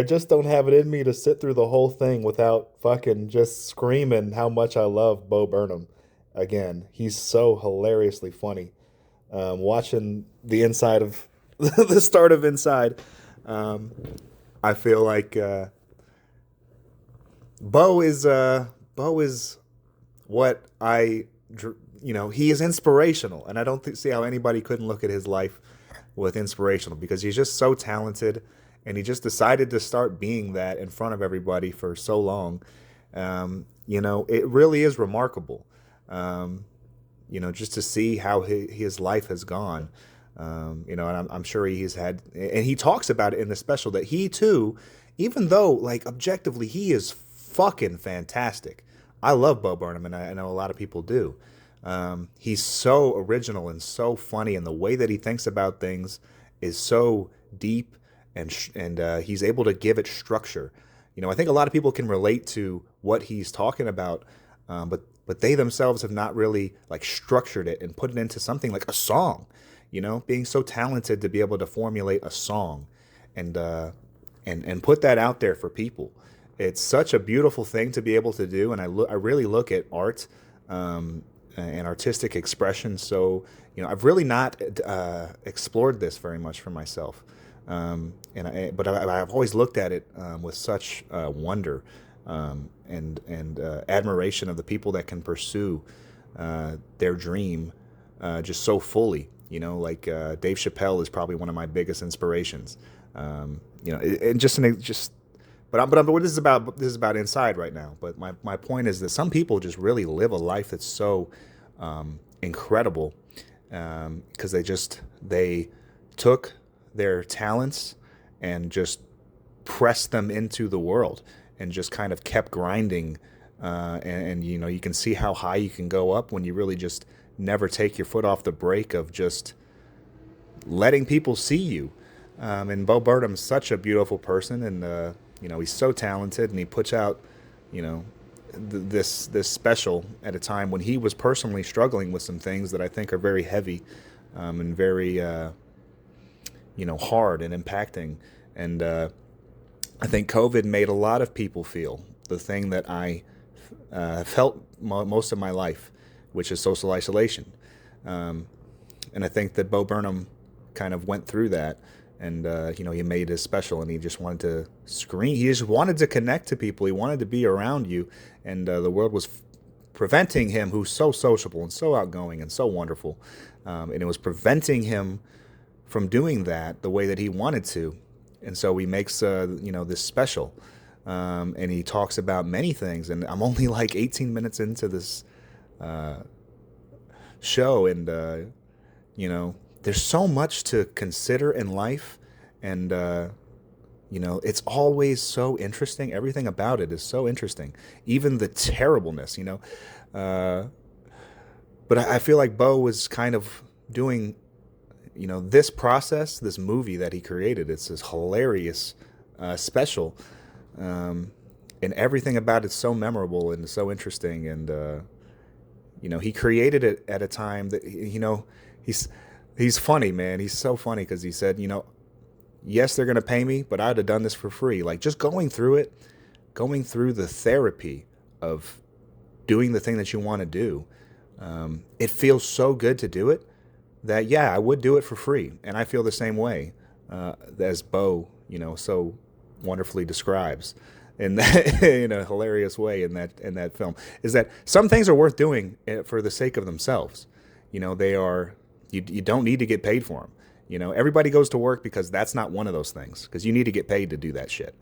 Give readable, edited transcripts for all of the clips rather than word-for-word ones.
I just don't have it in me to sit through the whole thing without fucking just screaming how much I love Bo Burnham. Again, he's so hilariously funny. Watching the inside of the start of Inside, um, I feel like Bo is what he is inspirational, and I don't see how anybody couldn't look at his life with inspirational because he's just so talented, and he just decided to start being that in front of everybody for so long. It really is remarkable. Um, just to see how his life has gone. And I'm sure he's had, and he talks about it in the special that he too, even though like objectively he is fucking fantastic. I love Bo Burnham, and I know a lot of people do. He's so original and so funny, and the way that he thinks about things is so deep, and he's able to give it structure. I think a lot of people can relate to what he's talking about, but they themselves have not really like structured it and put it into something like a song. Being so talented to be able to formulate a song and and put that out there for people. It's such a beautiful thing to be able to do, and I really look at art and artistic expression. So I've really not explored this very much for myself, but I've always looked at it with such wonder and admiration of the people that can pursue their dream just so fully. Like Dave Chappelle is probably one of my biggest inspirations. And just but what this is about Inside right now. But my point is that some people just really live a life that's so incredible because they took their talents and just pressed them into the world and just kind of kept grinding. And you can see how high you can go up when you really just never take your foot off the brake of just letting people see you. And Bo Burnham's such a beautiful person, and he's so talented, and he puts out, you know, this special at a time when he was personally struggling with some things that I think are very heavy, and very hard and impacting. And I think COVID made a lot of people feel the thing that I felt most of my life, which is social isolation. And I think that Bo Burnham kind of went through that, and he made his special, and he just wanted to scream. He just wanted to connect to people. He wanted to be around you, and the world was preventing him, who's so sociable and so outgoing and so wonderful, and it was preventing him from doing that the way that he wanted to. And so he makes this special, and he talks about many things. And I'm only like 18 minutes into this show, and there's so much to consider in life, and it's always so interesting. Everything about it is so interesting, even the terribleness. But I feel like Bo was kind of doing, this process, this movie that he created. It's this hilarious special, and everything about it's so memorable and so interesting. And he created it at a time that he's funny, man. He's so funny because he said, yes, they're gonna pay me, but I'd have done this for free. Like just going through it, going through the therapy of doing the thing that you want to do. It feels so good to do it that yeah, I would do it for free, and I feel the same way as Bo, so wonderfully describes in that in a hilarious way in that film. Is that some things are worth doing for the sake of themselves. They are. You don't need to get paid for them. Everybody goes to work because that's not one of those things, because you need to get paid to do that shit.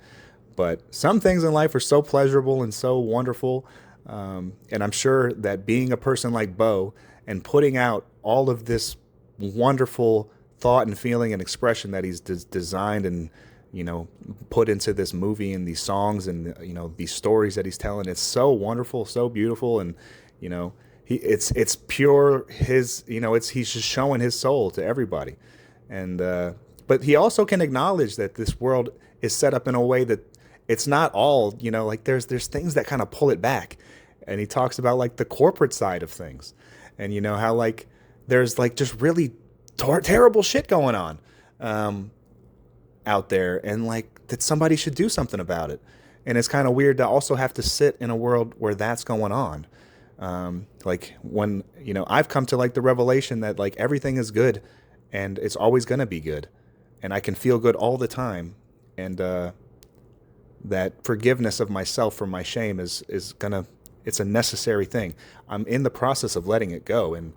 But some things in life are so pleasurable and so wonderful. And I'm sure that being a person like Bo and putting out all of this wonderful thought and feeling and expression that he's designed and, put into this movie and these songs and, these stories that he's telling, it's so wonderful, so beautiful. And, it's pure he's just showing his soul to everybody. And, but he also can acknowledge that this world is set up in a way that it's not all, like there's things that kind of pull it back. And he talks about like the corporate side of things, and how like there's like just really terrible shit going on out there, and like that somebody should do something about it. And it's kind of weird to also have to sit in a world where that's going on. Like when, I've come to like the revelation that like everything is good and it's always going to be good. And I can feel good all the time. And that forgiveness of myself for my shame is gonna, it's a necessary thing. I'm in the process of letting it go. And,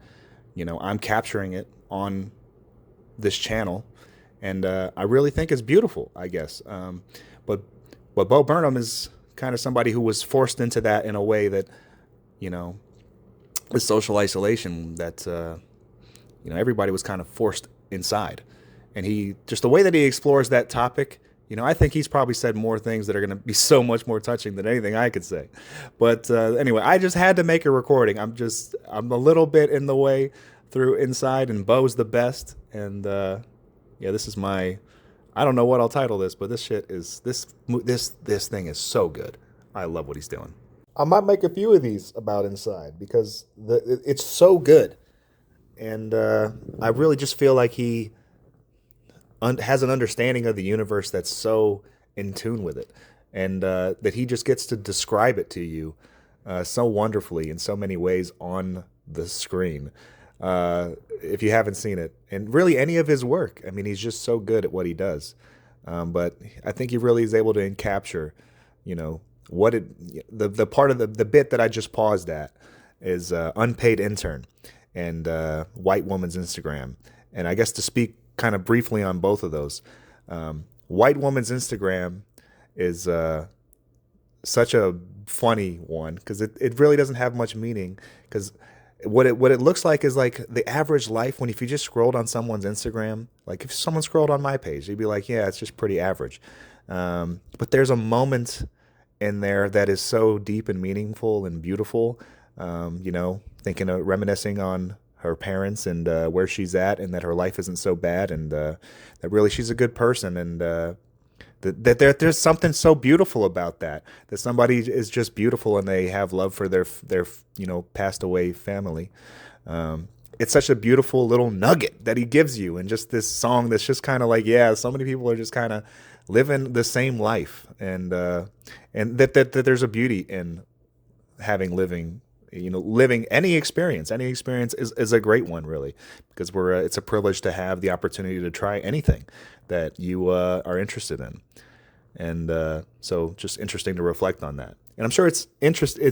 I'm capturing it on this channel. And I really think it's beautiful, I guess. But Bo Burnham is kind of somebody who was forced into that in a way that, the social isolation that, everybody was kind of forced inside. And just the way that he explores that topic, I think he's probably said more things that are going to be so much more touching than anything I could say. But anyway, I just had to make a recording. I'm a little bit in the way through inside, and Bo's the best. And this is I don't know what I'll title this, but this thing is so good. I love what he's doing. I might make a few of these about Inside because it's so good. And I really just feel like he has an understanding of the universe that's so in tune with it. And that he just gets to describe it to you so wonderfully in so many ways on the screen. If you haven't seen it, and really any of his work, I mean, he's just so good at what he does. But I think he really is able to capture, the part of the bit that I just paused at is unpaid intern and white woman's Instagram. And I guess to speak kind of briefly on both of those, white woman's Instagram is such a funny one because it really doesn't have much meaning, because what it looks like is like the average life if you just scrolled on someone's Instagram. Like if someone scrolled on my page, you'd be like, yeah, it's just pretty average. But there's a moment in there that is so deep and meaningful and beautiful. Reminiscing on her parents and where she's at, and that her life isn't so bad, and that really she's a good person, and that there's something so beautiful about that somebody is just beautiful and they have love for their passed away family. It's such a beautiful little nugget that he gives you, and just this song that's just kind of like, yeah, so many people are just kind of living the same life, and that there's a beauty in living any experience. Any experience is a great one, really, because it's a privilege to have the opportunity to try anything that you are interested in. And so just interesting to reflect on that. And I'm sure it's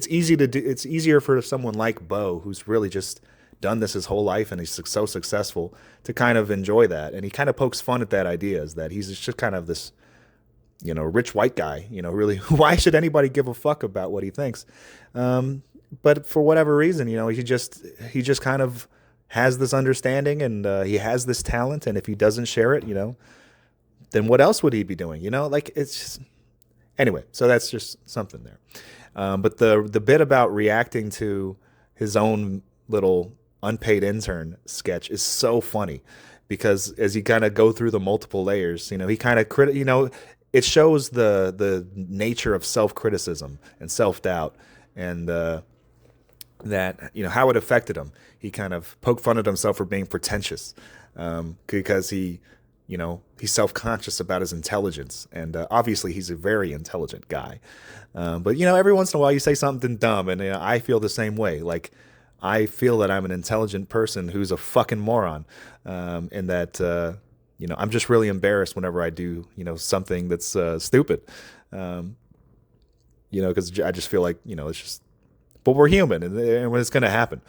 easy to do. It's easier for someone like Bo, who's really just done this his whole life and he's so successful, to kind of enjoy that. And he kind of pokes fun at that idea, is that he's just kind of this, rich white guy, really, why should anybody give a fuck about what he thinks? But for whatever reason, he just kind of has this understanding, and he has this talent. And if he doesn't share it, then what else would he be doing? It's just, anyway, so that's just something there. But the bit about reacting to his own little unpaid intern sketch is so funny, because as you kind of go through the multiple layers, he kind of it shows the nature of self-criticism and self-doubt, and that how it affected him. He kind of poked fun at himself for being pretentious, because he's self-conscious about his intelligence, and obviously he's a very intelligent guy. But every once in a while you say something dumb, and I feel the same way. Like, I feel that I'm an intelligent person who's a fucking moron, and that I'm just really embarrassed whenever I do something that's stupid. Because I just feel like it's just. But we're human, and it's going to happen.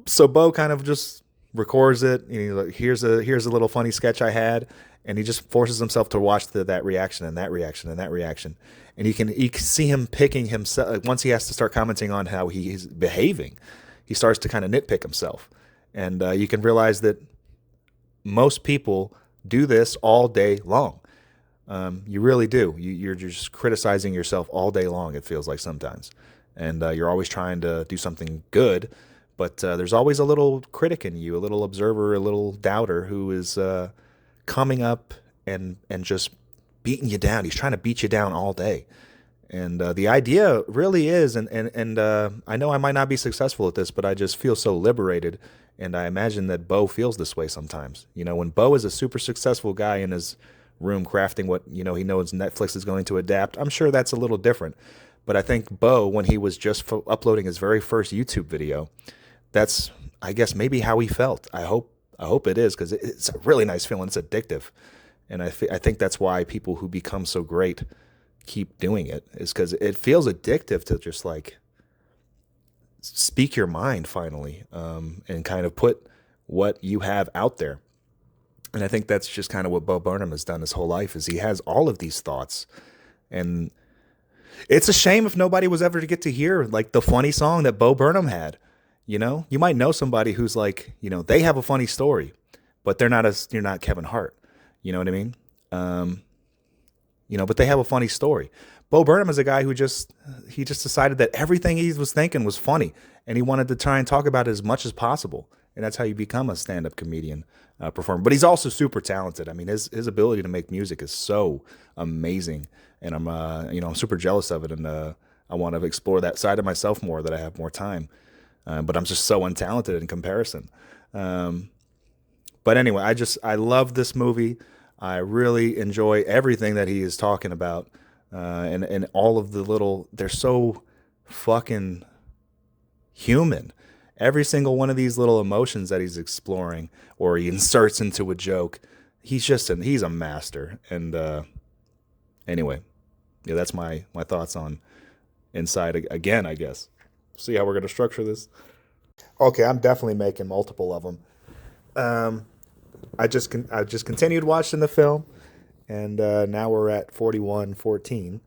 So Bo kind of just records it. Like, here's a little funny sketch I had, and he just forces himself to watch that reaction and that reaction and that reaction. And you can see him picking himself. Once he has to start commenting on how he's behaving, he starts to kind of nitpick himself. And you can realize that most people do this all day long. You really do. You're just criticizing yourself all day long, it feels like sometimes. And you're always trying to do something good, but there's always a little critic in you, a little observer, a little doubter who is coming up and just beating you down. He's trying to beat you down all day. And the idea really is, and I know I might not be successful at this, but I just feel so liberated, and I imagine that Bo feels this way sometimes. When Bo is a super successful guy in his room crafting what, he knows Netflix is going to adapt. I'm sure that's a little different. But I think Bo, when he was just uploading his very first YouTube video, that's, I guess, maybe how he felt. I hope it is, because it's a really nice feeling. It's addictive. And I think that's why people who become so great keep doing it, is because it feels addictive to just like speak your mind finally, and kind of put what you have out there. And I think that's just kind of what Bo Burnham has done his whole life, is he has all of these thoughts. And it's a shame if nobody was ever to get to hear like the funny song that Bo Burnham had. You might know somebody who's like, they have a funny story, but you're not Kevin Hart. You know what I mean? But they have a funny story. Bo Burnham is a guy who just decided that everything he was thinking was funny, and he wanted to try and talk about it as much as possible. And that's how you become a stand-up comedian, performer. But he's also super talented. I mean, his ability to make music is so amazing, and I'm super jealous of it, and I want to explore that side of myself more, that I have more time. But I'm just so untalented in comparison. But anyway, I love this movie. I really enjoy everything that he is talking about, and all of they're so fucking human. Every single one of these little emotions that he's exploring or he inserts into a joke, he's a master. And anyway, yeah, that's my thoughts on Inside again, I guess. See how we're going to structure this? Okay, I'm definitely making multiple of them. I just continued watching the film, and now we're at 41:14,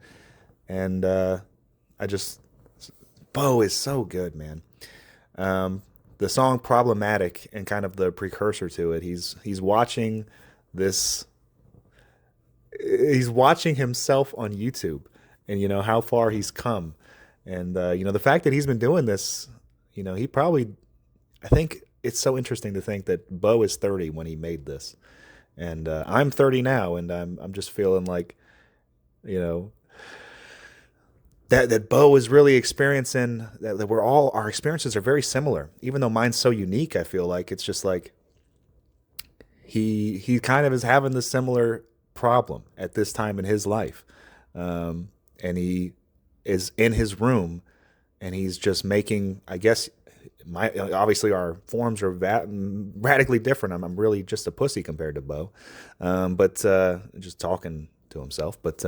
and Bo is so good, man. The song "Problematic" and kind of the precursor to it. He's watching this. He's watching himself on YouTube, and how far he's come, and the fact that he's been doing this. He probably. I think it's so interesting to think that Bo is 30 when he made this, and I'm 30 now, and I'm just feeling like, that Bo is really experiencing that our experiences are very similar, even though mine's so unique. I feel like it's just like he kind of is having the similar problem at this time in his life, and he is in his room, and he's just making, I guess. Obviously our forms are radically different. I'm really just a pussy compared to Bo, but just talking to himself. But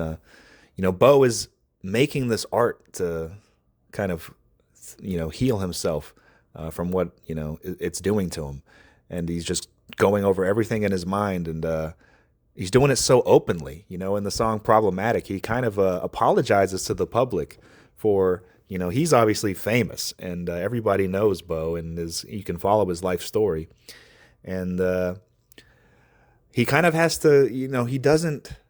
Bo is making this art to kind of heal himself from what it's doing to him, and he's just going over everything in his mind, and he's doing it so openly. In the song "Problematic," he kind of apologizes to the public for. He's obviously famous, and everybody knows Bo, and you can follow his life story. And he kind of has to,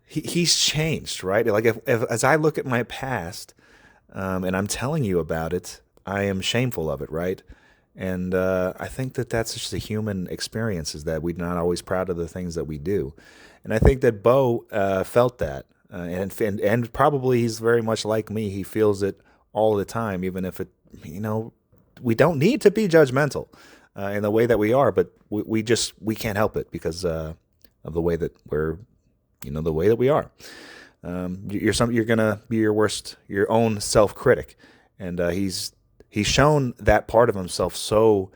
he's changed, right? Like if as I look at my past, and I'm telling you about it, I am shameful of it, right? And I think that that's just a human experience, is that we're not always proud of the things that we do. And I think that Bo felt that, and probably he's very much like me. He feels it all the time, even if it, we don't need to be judgmental in the way that we are, but we can't help it because of the way that we're, the way that we are. You're gonna be your own self-critic, and he's shown that part of himself so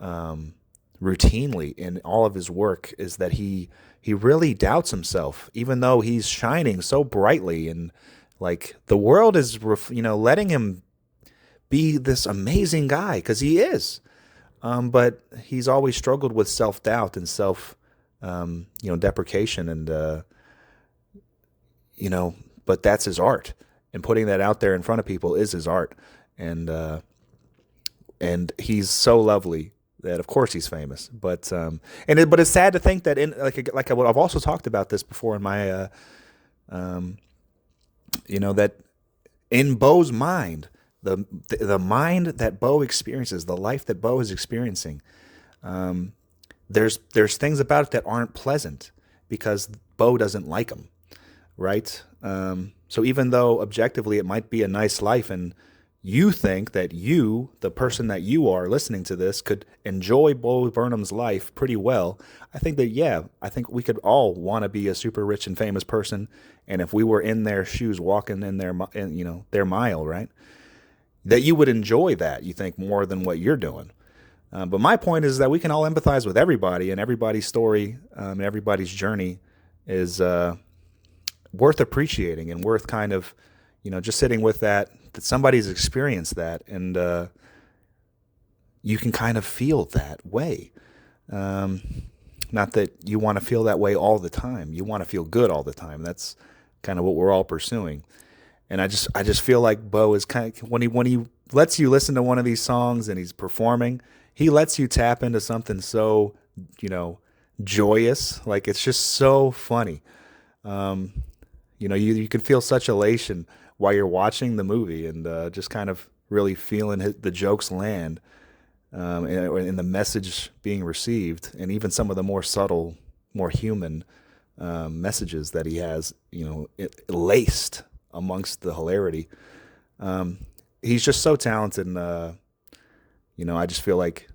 routinely in all of his work, is that he really doubts himself, even though he's shining so brightly, and like the world is, letting him be this amazing guy, because he is. But he's always struggled with self-doubt and deprecation, and but that's his art, and putting that out there in front of people is his art, and he's so lovely that of course he's famous. But but it's sad to think that I've also talked about this before in my that in Bo's mind, the mind that Bo experiences, the life that Bo is experiencing, there's things about it that aren't pleasant because Bo doesn't like them, right? So even though objectively it might be a nice life, and you think that you, the person that you are listening to this, could enjoy Bo Burnham's life pretty well, I think that, yeah, I think we could all want to be a super rich and famous person. And if we were in their shoes, walking in their mile, right, that you would enjoy that, you think, more than what you're doing. But my point is that we can all empathize with everybody, and everybody's story, and everybody's journey is worth appreciating and worth kind of, just sitting with that somebody's experienced that, and you can kind of feel that way. Not that you want to feel that way all the time. You want to feel good all the time. That's kind of what we're all pursuing. And I just feel like Bo is kind of, when he lets you listen to one of these songs and he's performing, he lets you tap into something so, joyous. Like, it's just so funny. You can feel such elation while you're watching the movie, and just kind of really feeling the jokes land, and the message being received, and even some of the more subtle, more human messages that he has, laced amongst the hilarity. He's just so talented, and I just feel like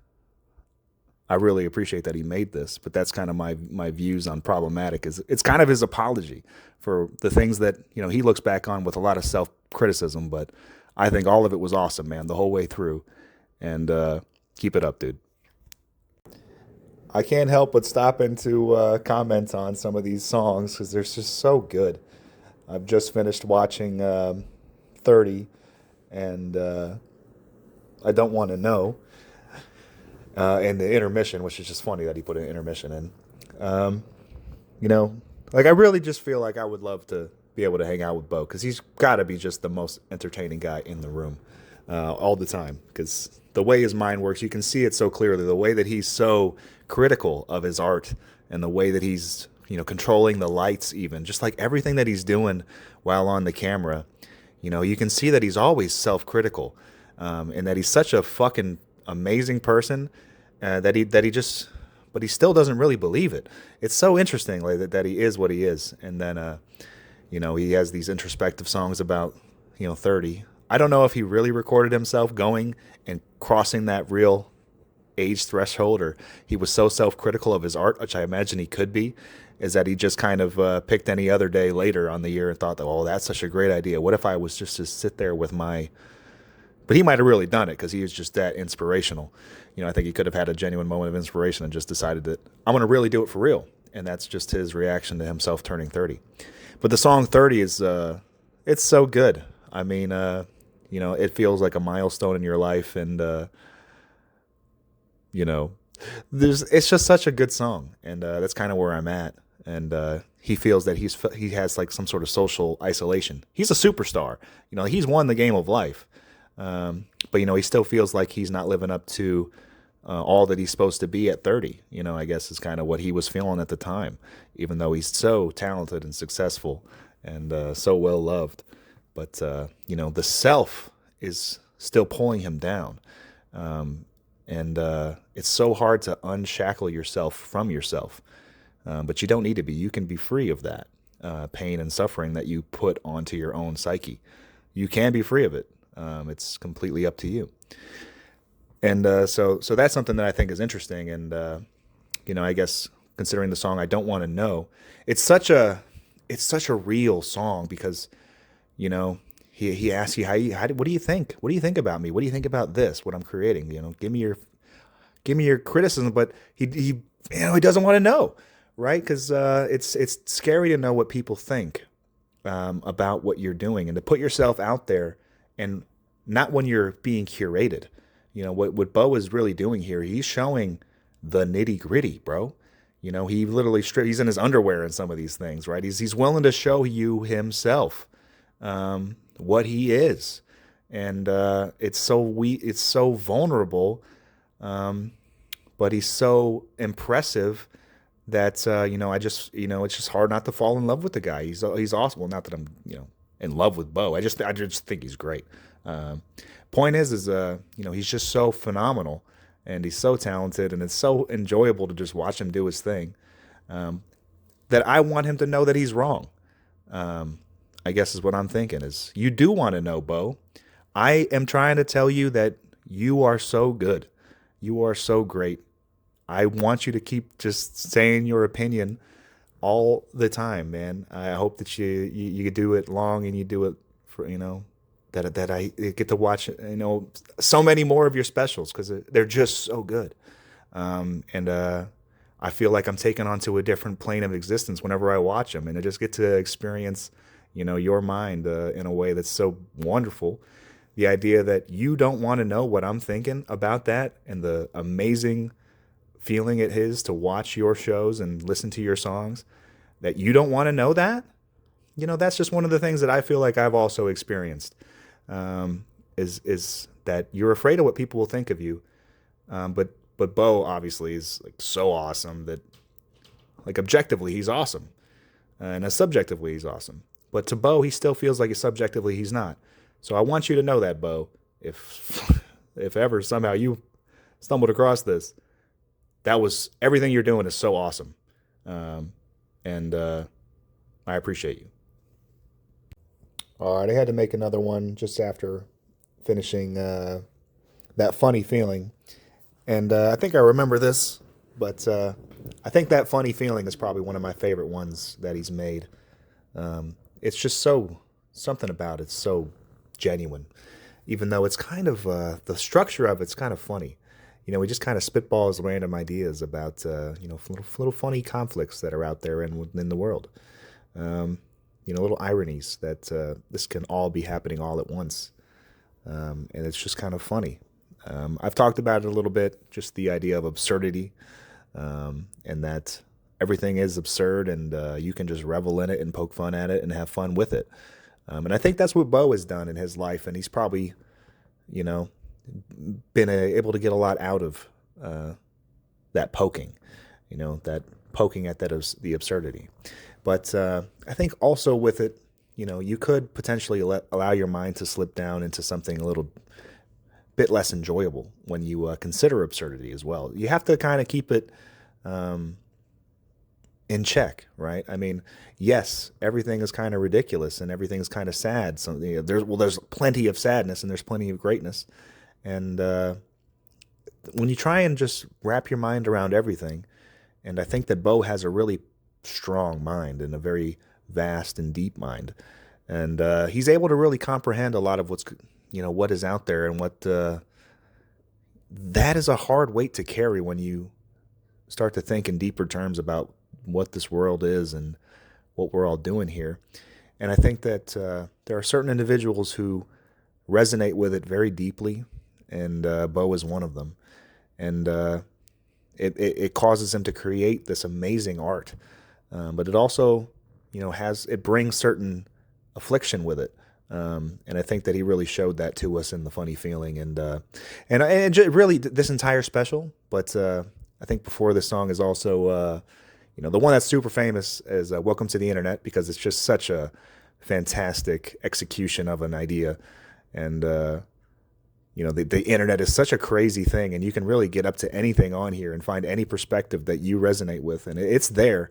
I really appreciate that he made this. But that's kind of my views on Problematic. Is it's kind of his apology for the things that he looks back on with a lot of self criticism. But I think all of it was awesome, man, the whole way through. And keep it up, dude. I can't help but stop into comment on some of these songs because they're just so good. I've just finished watching 30, and I Don't Want to Know, and the intermission, which is just funny that he put an intermission in. Like, I really just feel like I would love to be able to hang out with Bo, because he's got to be just the most entertaining guy in the room all the time, because the way his mind works, you can see it so clearly, the way that he's so critical of his art, and the way that he's controlling the lights, even just like everything that he's doing while on the camera. You can see that he's always self-critical, and that he's such a fucking amazing person, that he just, but he still doesn't really believe it. It's so interesting, like, that he is what he is. And then he has these introspective songs about 30. I don't know if he really recorded himself going and crossing that real age threshold, or he was so self-critical of his art, which I imagine he could be, is that he just kind of picked any other day later on the year and thought that, oh, that's such a great idea. What if I was just to sit there with my... But he might have really done it because he was just that inspirational. I think he could have had a genuine moment of inspiration and just decided that I'm going to really do it for real. And that's just his reaction to himself turning 30. But the song 30 is, it's so good. I mean, it feels like a milestone in your life, and, it's just such a good song. And that's kind of where I'm at. And he feels that he has like some sort of social isolation. He's a superstar. He's won the game of life. But he still feels like he's not living up to all that he's supposed to be at 30. I guess is kind of what he was feeling at the time, even though he's so talented and successful and so well loved. But the self is still pulling him down, and it's so hard to unshackle yourself from yourself. But you don't need to be. You can be free of that pain and suffering that you put onto your own psyche. You can be free of it. It's completely up to you. And so that's something that I think is interesting. And I guess considering the song "I Don't Want to Know," it's such a real song, because he asks you what do you think? What do you think about me? What do you think about this? What I'm creating? Give me your criticism. But he doesn't want to know, right? Because it's scary to know what people think about what you're doing, and to put yourself out there, and not when you're being curated. What Bo is really doing here, he's showing the nitty gritty, bro. He literally he's in his underwear in some of these things, right? He's willing to show you himself, what he is. And it's so vulnerable, but he's so impressive that it's just hard not to fall in love with the guy. He's awesome. Well, not that I'm in love with Bo. I just think he's great. Point is he's just so phenomenal, and he's so talented, and it's so enjoyable to just watch him do his thing, that I want him to know that he's wrong. I guess is what I'm thinking, is you do want to know, Bo. I am trying to tell you that you are so good. You are so great. I want you to keep just saying your opinion all the time, man. I hope that you do it long and you do it for, that I get to watch, so many more of your specials because they're just so good. And I feel like I'm taken onto a different plane of existence whenever I watch them, and I just get to experience, your mind in a way that's so wonderful. The idea that you don't want to know what I'm thinking about that, and the amazing feeling it is to watch your shows and listen to your songs, that you don't want to know that, that's just one of the things that I feel like I've also experienced. Is that you're afraid of what people will think of you, but Bo obviously is like so awesome that, like, objectively he's awesome, and subjectively he's awesome. But to Bo, he still feels like subjectively he's not. So I want you to know that, Bo. If if ever somehow you stumbled across this, that was everything you're doing is so awesome, and I appreciate you. All right, I had to make another one just after finishing that funny feeling, and I think I remember this, but I think that funny feeling is probably one of my favorite ones that he's made. It's just so something about it's so genuine, even though it's kind of the structure of it's kind of funny. He just kind of spitballs random ideas about little funny conflicts that are out there in the world. Little ironies that this can all be happening all at once, and it's just kind of funny. I've talked about it a little bit, just the idea of absurdity, and that everything is absurd, and you can just revel in it and poke fun at it and have fun with it. And I think that's what Bo has done in his life, and he's probably, you know, been able to get a lot out of that poking, that poking at the absurdity. But I think also with it, you could potentially allow your mind to slip down into something a little bit less enjoyable when you consider absurdity as well. You have to kind of keep it in check, right? I mean, yes, everything is kind of ridiculous and everything is kind of sad. So there's plenty of sadness and there's plenty of greatness, and when you try and just wrap your mind around everything, and I think that Bo has a really strong mind and a very vast and deep mind, and he's able to really comprehend a lot of what is out there, and what that is a hard weight to carry when you start to think in deeper terms about what this world is and what we're all doing here. And I think that there are certain individuals who resonate with it very deeply, and Bo is one of them. And it causes him to create this amazing art, but it also, it brings certain affliction with it. And I think that he really showed that to us in the funny feeling, and really this entire special. But I think before this song is also, the one that's super famous is "Welcome to the Internet," because it's just such a fantastic execution of an idea, and the internet is such a crazy thing, and you can really get up to anything on here and find any perspective that you resonate with, and it's there,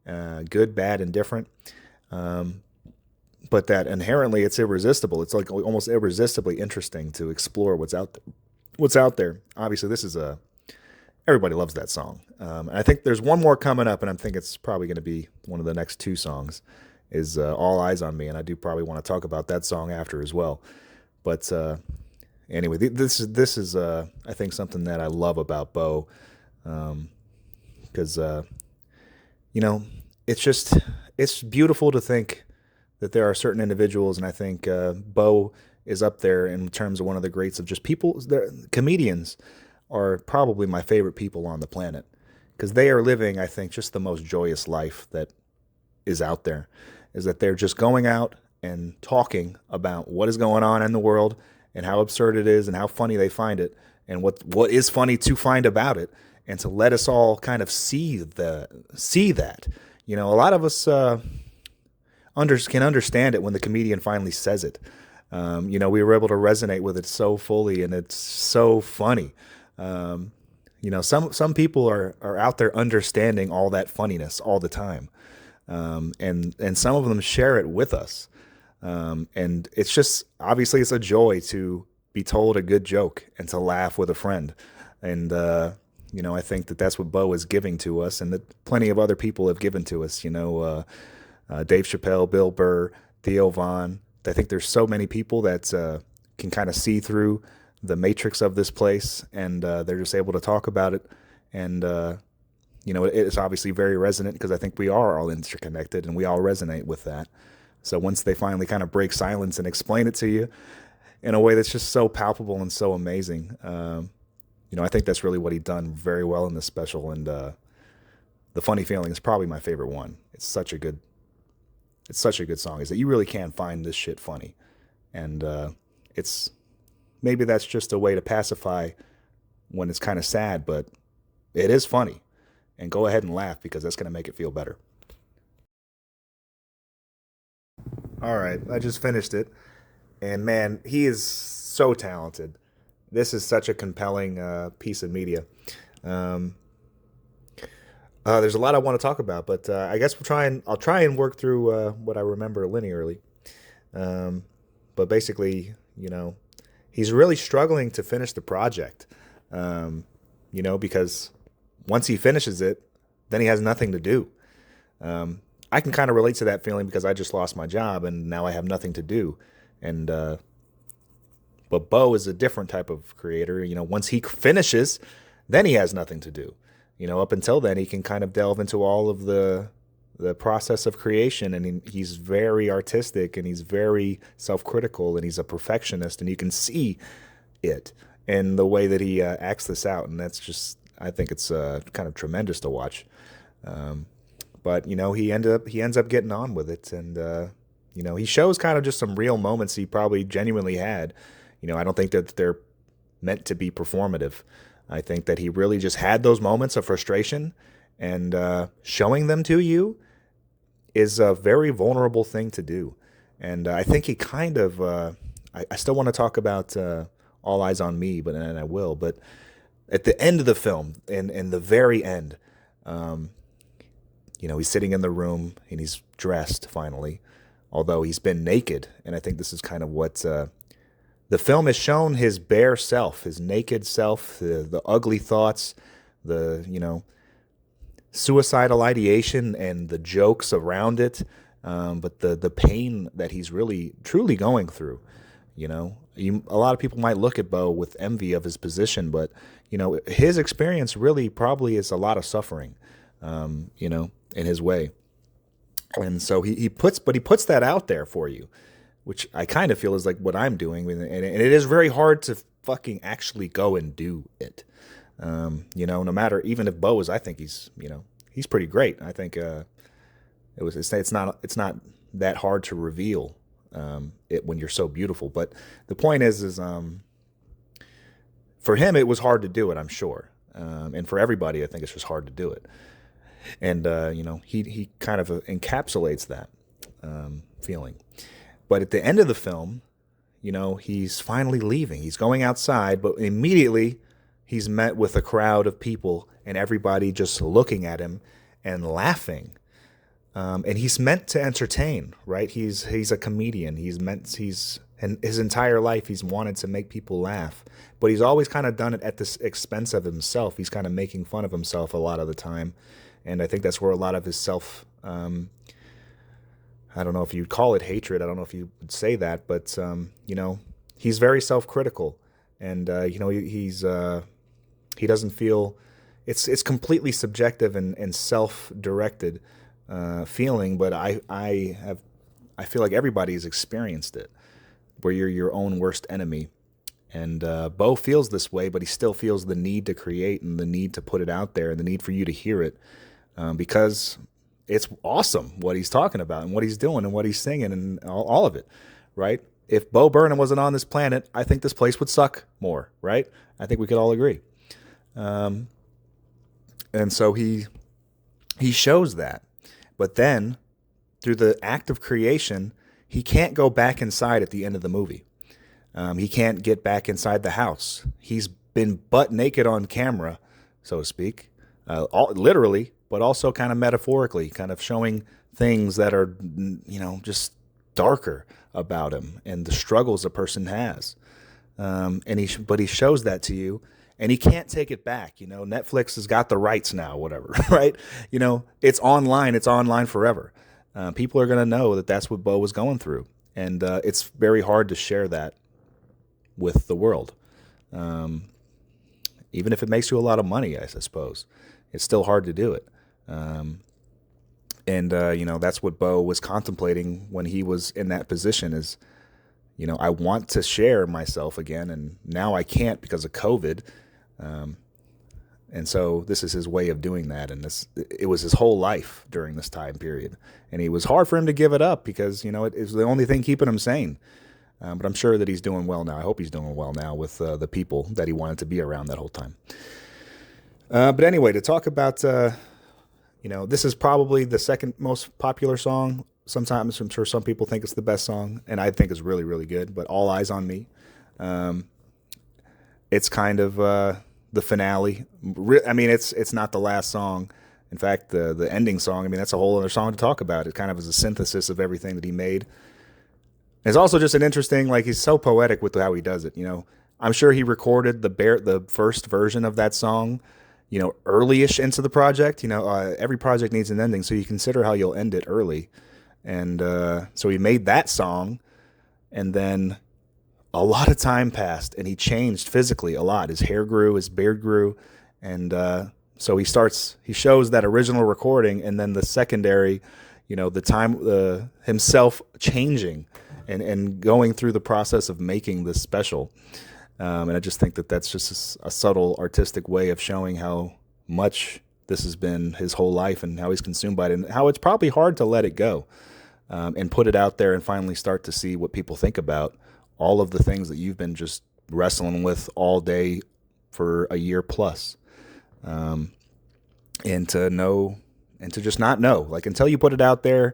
good, bad, and different. But that inherently it's irresistible. It's like almost irresistibly interesting to explore what's out there. Obviously, this is everybody loves that song. And I think there's one more coming up, and I think it's probably going to be one of the next two songs, is "All Eyes on Me," and I do probably want to talk about that song after as well. But anyway, this is I think something that I love about Bo, because it's beautiful to think that there are certain individuals, and I think Bo is up there in terms of one of the greats of just people. Comedians are probably my favorite people on the planet, because they are living, I think, just the most joyous life that is out there, is that they're just going out and talking about what is going on in the world and how absurd it is and how funny they find it, and what is funny to find about it, and to let us all kind of see that. A lot of us can understand it when the comedian finally says it. We were able to resonate with it so fully, and it's so funny. Some people are out there understanding all that funniness all the time, and some of them share it with us. And it's just obviously it's a joy to be told a good joke and to laugh with a friend. And I think that that's what Bo is giving to us, and that plenty of other people have given to us. Dave Chappelle, Bill Burr, Theo Vaughn. I think there's so many people that can kind of see through the matrix of this place, and they're just able to talk about it. And it's obviously very resonant because I think we are all interconnected and we all resonate with that. So once they finally kind of break silence and explain it to you in a way that's just so palpable and so amazing, I think that's really what he done very well in this special. And the funny feeling is probably my favorite one. It's such a good song. Is that you really can find this shit funny, and it's maybe that's just a way to pacify when it's kind of sad, but it is funny. And go ahead and laugh because that's going to make it feel better. All right, I just finished it, and man, he is so talented. This is such a compelling piece of media. Um, there's a lot I want to talk about, but I guess I'll try and work through what I remember linearly. Um, but basically, he's really struggling to finish the project. Because once he finishes it, then he has nothing to do. I can kind of relate to that feeling because I just lost my job and now I have nothing to do. And but Bo is a different type of creator. Once he finishes, then he has nothing to do. Up until then, he can kind of delve into all of the process of creation, and he's very artistic and he's very self-critical and he's a perfectionist, and you can see it in the way that he acts this out, and that's just I think it's kind of tremendous to watch. But he ends up getting on with it, and he shows kind of just some real moments he probably genuinely had. I don't think that they're meant to be performative. I think that he really just had those moments of frustration, and showing them to you is a very vulnerable thing to do. And I think he kind of, I still want to talk about All Eyes on Me, and I will. But at the end of the film, in the very end, he's sitting in the room and he's dressed finally, although he's been naked. And I think this is kind of what the film has shown: his bare self, his naked self, the ugly thoughts, the suicidal ideation and the jokes around it, but the pain that he's really truly going through. A lot of people might look at Bo with envy of his position, but his experience really probably is a lot of suffering, in his way. And so he puts that out there for you, which I kind of feel is like what I'm doing, and it is very hard to fucking actually go and do it. No matter, even if Bo is, I think he's pretty great. I think it's not that hard to reveal it when you're so beautiful. But the point is for him it was hard to do it, I'm sure, and for everybody I think it's just hard to do it. And he kind of encapsulates that feeling. But at the end of the film, he's finally leaving. He's going outside, but immediately he's met with a crowd of people and everybody just looking at him and laughing. And he's meant to entertain, right? He's a comedian. And his entire life he's wanted to make people laugh, but he's always kind of done it at the expense of himself. He's kind of making fun of himself a lot of the time. And I think that's where a lot of his I don't know if you'd call it hatred. I don't know if you would say that, but he's very self-critical, and he doesn't feel it's completely subjective and self-directed feeling. But I feel like everybody's experienced it, where you're your own worst enemy. And Bo feels this way, but he still feels the need to create and the need to put it out there and the need for you to hear it, because it's awesome what he's talking about and what he's doing and what he's singing and all of it, right? If Bo Burnham wasn't on this planet, I think this place would suck more, right? I think we could all agree. And so he shows that. But then, through the act of creation, he can't go back inside at the end of the movie. He can't get back inside the house. He's been butt naked on camera, so to speak, literally, but also kind of metaphorically, kind of showing things that are, just darker, about him and the struggles a person has. But he shows that to you, and he can't take it back. Netflix has got the rights now, whatever, right? It's online. It's online forever. People are going to know that that's what Bo was going through. And it's very hard to share that with the world. Even if it makes you a lot of money, I suppose, it's still hard to do it. That's what Bo was contemplating when he was in that position is, I want to share myself again, and now I can't because of COVID. And so this is his way of doing that. And it was his whole life during this time period. And it was hard for him to give it up because, it was the only thing keeping him sane. But I'm sure that he's doing well now. I hope he's doing well now with the people that he wanted to be around that whole time. But anyway, to talk about, this is probably the second most popular song. Sometimes I'm sure some people think it's the best song, and I think it's really, really good. But All Eyes on Me, it's kind of the finale. It's not the last song. In fact, the ending song, that's a whole other song to talk about. It kind of is a synthesis of everything that he made. It's also just an interesting, he's so poetic with how he does it. I'm sure he recorded the first version of that song, early-ish into the project. Every project needs an ending, so you consider how you'll end it early. And so he made that song, and then a lot of time passed, and he changed physically a lot. His hair grew, his beard grew, and so he shows that original recording, and then the secondary, the time, himself changing and going through the process of making this special. And I just think that that's just a subtle artistic way of showing how much this has been his whole life and how he's consumed by it, and how it's probably hard to let it go and put it out there and finally start to see what people think about all of the things that you've been just wrestling with all day for a year plus. And to just not know, until you put it out there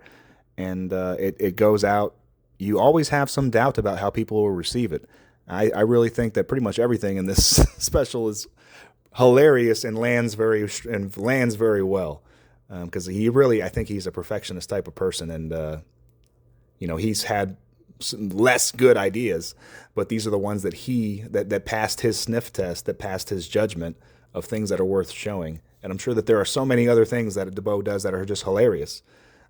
and it goes out, you always have some doubt about how people will receive it. I really think that pretty much everything in this special is hilarious and lands very well. Because I think he's a perfectionist type of person, and he's had some less good ideas, but these are the ones that passed his sniff test, that passed his judgment of things that are worth showing. And I'm sure that there are so many other things that DeBo does that are just hilarious,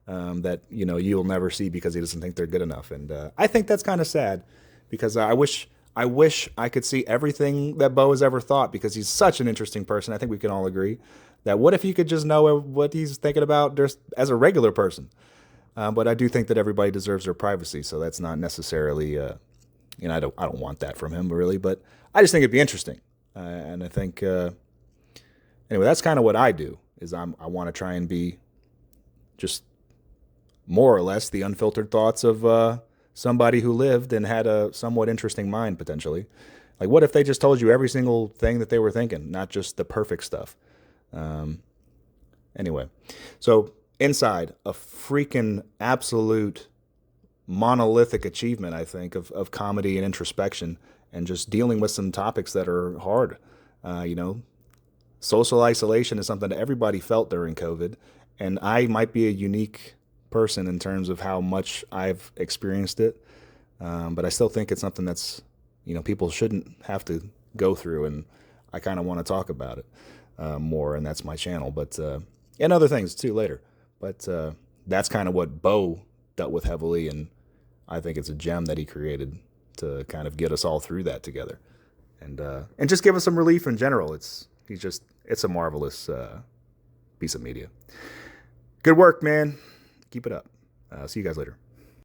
that you'll never see because he doesn't think they're good enough. And I think that's kind of sad, because I wish I could see everything that Bo has ever thought, because he's such an interesting person. I think we can all agree that what if you could just know what he's thinking about just as a regular person? But I do think that everybody deserves their privacy, so that's not necessarily, I don't want that from him really, but I just think it'd be interesting. And I think, anyway, that's kind of what I do, is I want to try and be just more or less the unfiltered thoughts of somebody who lived and had a somewhat interesting mind, potentially. What if they just told you every single thing that they were thinking, not just the perfect stuff? Anyway, so Inside, a freaking absolute monolithic achievement, I think, of comedy and introspection, and just dealing with some topics that are hard. Social isolation is something that everybody felt during COVID, and I might be a unique person in terms of how much I've experienced it, but I still think it's something that's, people shouldn't have to go through, and I kind of want to talk about it more, and that's my channel, but and other things too later. But that's kind of what Bo dealt with heavily, and I think it's a gem that he created to kind of get us all through that together, and just give us some relief in general. It's a marvelous piece of media. Good work, man. Keep it up. See you guys later.